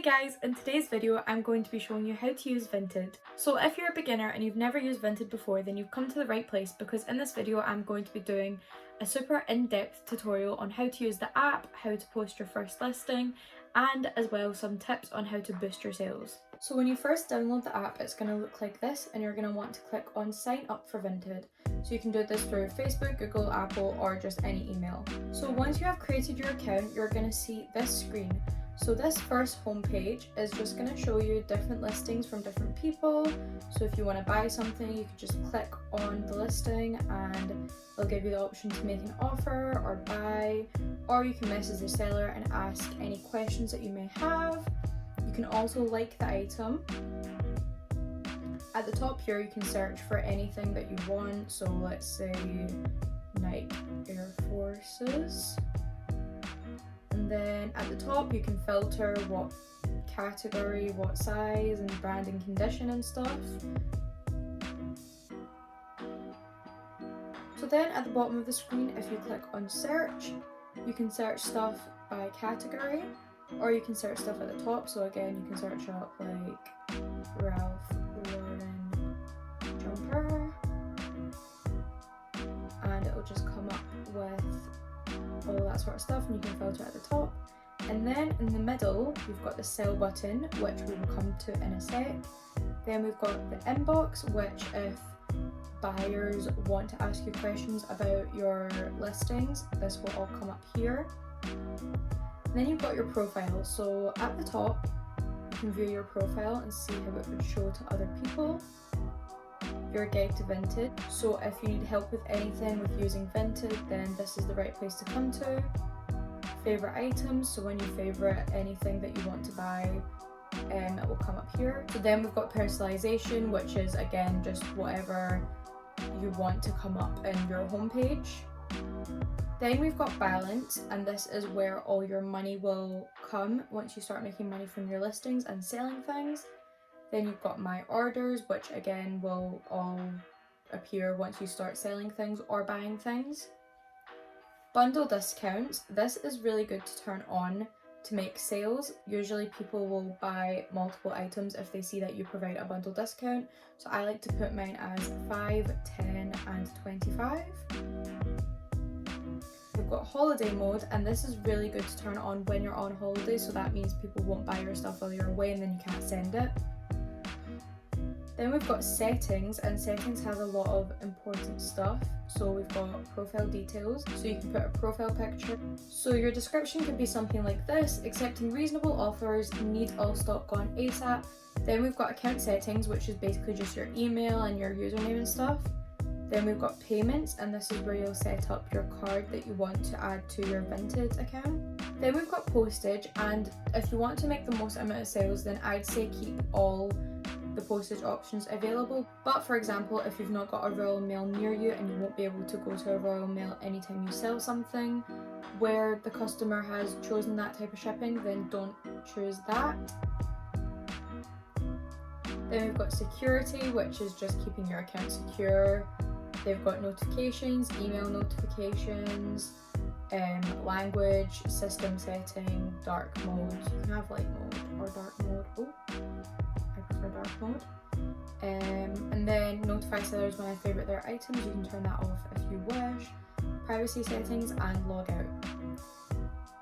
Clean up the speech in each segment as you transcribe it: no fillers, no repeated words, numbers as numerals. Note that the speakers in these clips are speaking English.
guys, in today's video I'm going to be showing you how to use Vinted. So if you're a beginner and you've never used Vinted before, then you've come to the right place, because in this video I'm going to be doing a super in-depth tutorial on how to use the app, how to post your first listing, and as well some tips on how to boost your sales. So when you first download the app, it's going to look like this, and you're going to want to click on sign up for Vinted. So you can do this through Facebook, Google, Apple, or just any email. So once you have created your account, you're going to see this screen. So this first homepage is just going to show you different listings from different people. So if you want to buy something, you can just click on the listing and they'll give you the option to make an offer or buy, or you can message the seller and ask any questions that you may have. You can also like the item. At the top here you can search for anything that you want, so let's say Nike Air Forces. And then at the top you can filter what category, what size, and brand and condition and stuff. So then at the bottom of the screen, if you click on search, you can search stuff by category, or you can search stuff at the top. So again, you can search up like Ralph Lauren jumper, and it'll just come up with all that sort of stuff, and you can filter at the top. And then in the middle we've got the sell button, which we will come to in a sec. Then we've got the inbox, which if buyers want to ask you questions about your listings, this will all come up here. And then you've got your profile. So at the top you can view your profile and see how it would show to other people. Your guide to Vinted, so if you need help with anything with using Vinted, then this is the right place to come to. Favorite items, so when you favorite anything that you want to buy, it will come up here. So then we've got personalization, which is again just whatever you want to come up in your homepage. Then we've got balance, and this is where all your money will come once you start making money from your listings and selling things. Then you've got my orders, which again will all appear once you start selling things or buying things. Bundle discounts, this is really good to turn on to make sales. Usually people will buy multiple items if they see that you provide a bundle discount. So I like to put mine as 5, 10 and 25. We've got holiday mode, and this is really good to turn on when you're on holiday, so that means people won't buy your stuff while you're away and then you can't send it. Then we've got settings, and settings has a lot of important stuff. So we've got profile details, so you can put a profile picture. So your description could be something like this: accepting reasonable offers, need all stock gone ASAP. Then we've got account settings, which is basically just your email and your username and stuff. Then we've got payments, and this is where you'll set up your card that you want to add to your Vinted account. Then we've got postage, and if you want to make the most amount of sales, then I'd say keep all the postage options available. But for example, if you've not got a Royal Mail near you and you won't be able to go to a Royal Mail anytime you sell something where the customer has chosen that type of shipping, then don't choose that. Then we've got security, which is just keeping your account secure. They've got notifications, email notifications, language, system setting, dark mode. You can have light mode or dark mode. I prefer dark mode. And then notify sellers when I favorite their items. You can turn that off if you wish. Privacy settings and log out.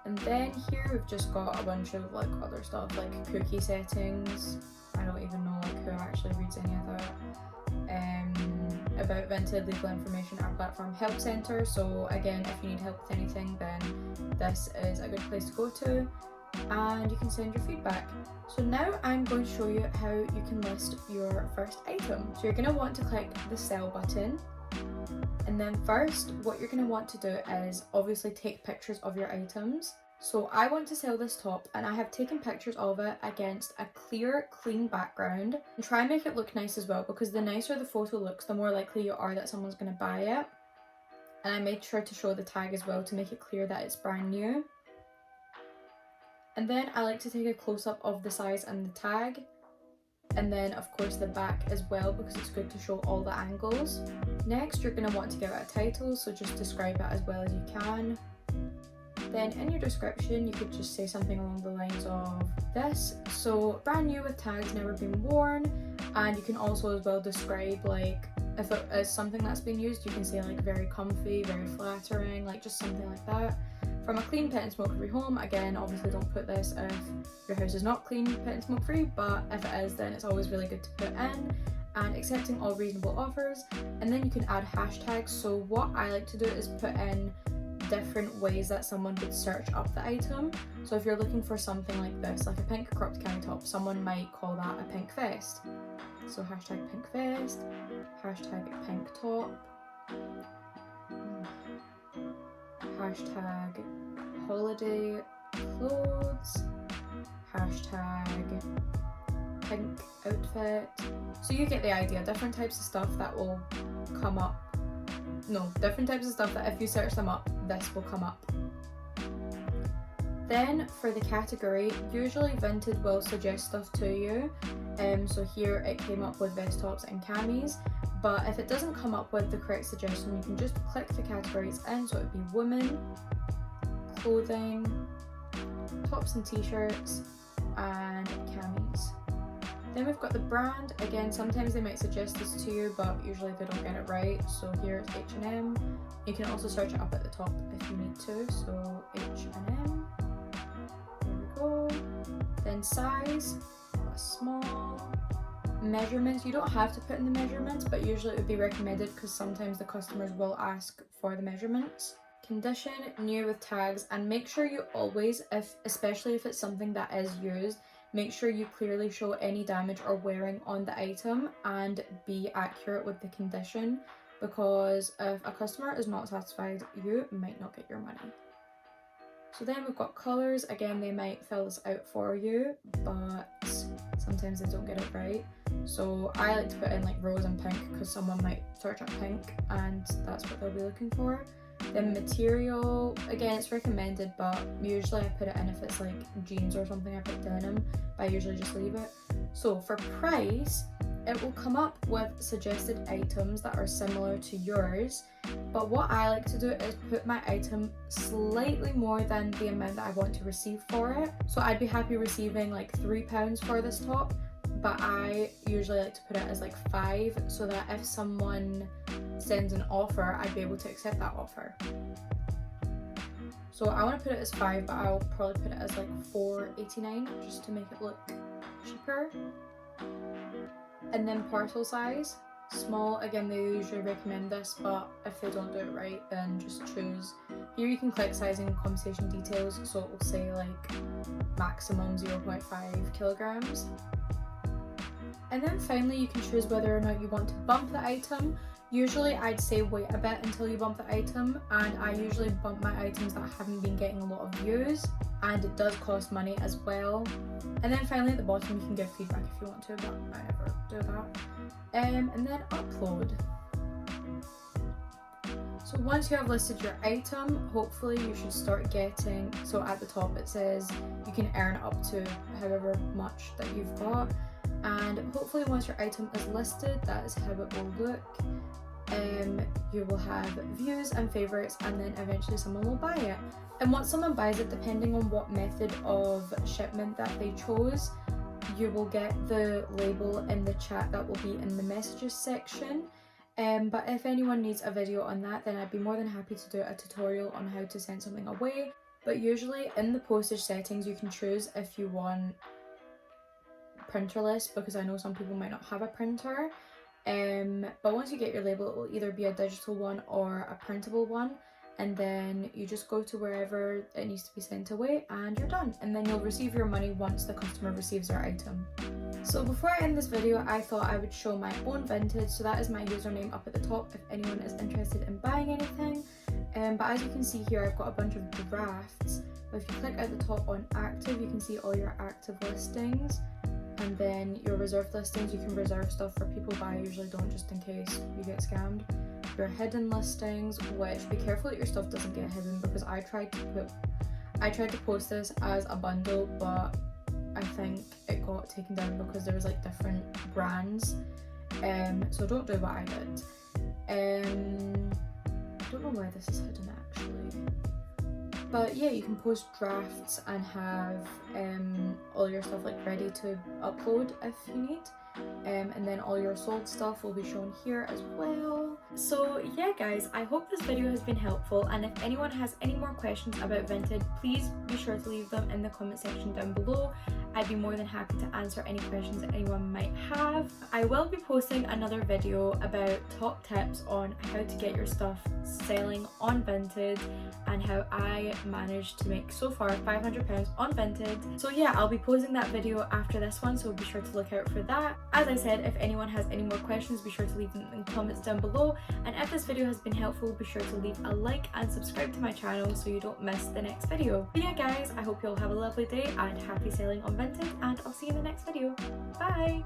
And then here we've just got a bunch of like other stuff like cookie settings. I don't even know like who actually reads any of that. About Vinted, legal information, our platform help center. So again, if you need help with anything, then this is a good place to go to, and you can send your feedback. So now I'm going to show you how you can list your first item. So you're going to want to click the sell button, and then first what you're going to want to do is obviously take pictures of your items. So I want to sell this top, and I have taken pictures of it against a clear, clean background, and try and make it look nice as well, because the nicer the photo looks, the more likely you are that someone's going to buy it. And I made sure to show the tag as well to make it clear that it's brand new. And then I like to take a close-up of the size and the tag, and then of course the back as well, because it's good to show all the angles. Next, you're going to want to give it a title, so just describe it as well as you can. Then in your description you could just say something along the lines of this, so brand new with tags, never been worn. And you can also as well describe, like, if it is something that's been used, you can say like very comfy, very flattering, like just something like that. From a clean, pet and smoke free home, again, obviously don't put this if your house is not clean, pet and smoke free, but if it is, then it's always really good to put in. And accepting all reasonable offers. And then you can add hashtags. So what I like to do is put in different ways that someone would search up the item. So if you're looking for something like this, like a pink cropped cami top, someone might call that a pink vest. So hashtag pink vest, hashtag pink top, hashtag holiday clothes, hashtag pink outfit. So you get the idea, different types of stuff that will come up. No, different types of stuff that if you search them up, this will come up. Then for the category, usually Vinted will suggest stuff to you. So here it came up with vest tops and camis, but if it doesn't come up with the correct suggestion, you can just click the categories in. So it would be women, clothing, tops and t-shirts, and camis. Then we've got the brand. Again, sometimes they might suggest this to you, but usually they don't get it right. So here it's H&M. You can also search it up at the top if you need to. So H&M. There we go. Then size, a small. Measurements, you don't have to put in the measurements, but usually it would be recommended because sometimes the customers will ask for the measurements. Condition, new with tags, and make sure you always, especially if it's something that is used, make sure you clearly show any damage or wearing on the item and be accurate with the condition, because if a customer is not satisfied, you might not get your money. So then we've got colours. Again, they might fill this out for you, but sometimes they don't get it right. So I like to put in like rose and pink because someone might search up pink and that's what they'll be looking for. Then material, again, it's recommended, but usually I put it in if it's like jeans or something, I put denim, but I usually just leave it. So for price, it will come up with suggested items that are similar to yours, but what I like to do is put my item slightly more than the amount that I want to receive for it. So I'd be happy receiving like £3 for this top, but I usually like to put it as like 5, so that if someone sends an offer, I'd be able to accept that offer. So I want to put it as 5, but I'll probably put it as like £4.89 just to make it look cheaper. And then parcel size, small. Again, they usually recommend this, but if they don't do it right, then just choose. Here you can click sizing and compensation details, so it will say like maximum 0.5 kilograms. And then finally you can choose whether or not you want to bump the item. Usually I'd say wait a bit until you bump the item, and I usually bump my items that haven't been getting a lot of views, and it does cost money as well. And then finally at the bottom you can give feedback if you want to, but I never do that. And then upload. So once you have listed your item, hopefully you should start getting, so at the top it says you can earn up to however much that you've got, and hopefully once your item is listed, that is how it will look. You will have views and favourites, and then eventually someone will buy it. And once someone buys it, depending on what method of shipment that they chose, you will get the label in the chat that will be in the messages section. But if anyone needs a video on that, then I'd be more than happy to do a tutorial on how to send something away. But usually in the postage settings you can choose if you want printerless, because I know some people might not have a printer. But once you get your label, it will either be a digital one or a printable one, and then you just go to wherever it needs to be sent away and you're done, and then you'll receive your money once the customer receives their item. So before I end this video, I thought I would show my own Vinted, so that is my username up at the top if anyone is interested in buying anything. But as you can see here, I've got a bunch of drafts. But if you click at the top on active, you can see all your active listings. And then your reserved listings, you can reserve stuff for people, but I usually don't, just in case you get scammed. Your hidden listings, which be careful that your stuff doesn't get hidden, because I tried to post this as a bundle, but I think it got taken down because there was like different brands. So don't do what I did. I don't know why this is hidden actually. But yeah, you can post drafts and have all your stuff like ready to upload if you need. And then all your sold stuff will be shown here as well. So yeah guys, I hope this video has been helpful, and if anyone has any more questions about Vinted, please be sure to leave them in the comment section down below. I'd be more than happy to answer any questions that anyone might have. I will be posting another video about top tips on how to get your stuff selling on Vinted and how I managed to make so far £500 on Vinted. So yeah, I'll be posting that video after this one, so be sure to look out for that. As I said, if anyone has any more questions, be sure to leave them in the comments down below, and if this video has been helpful, be sure to leave a like and subscribe to my channel so you don't miss the next video. But yeah guys, I hope you all have a lovely day and happy selling on Vinted, and I'll see you in the next video. Bye!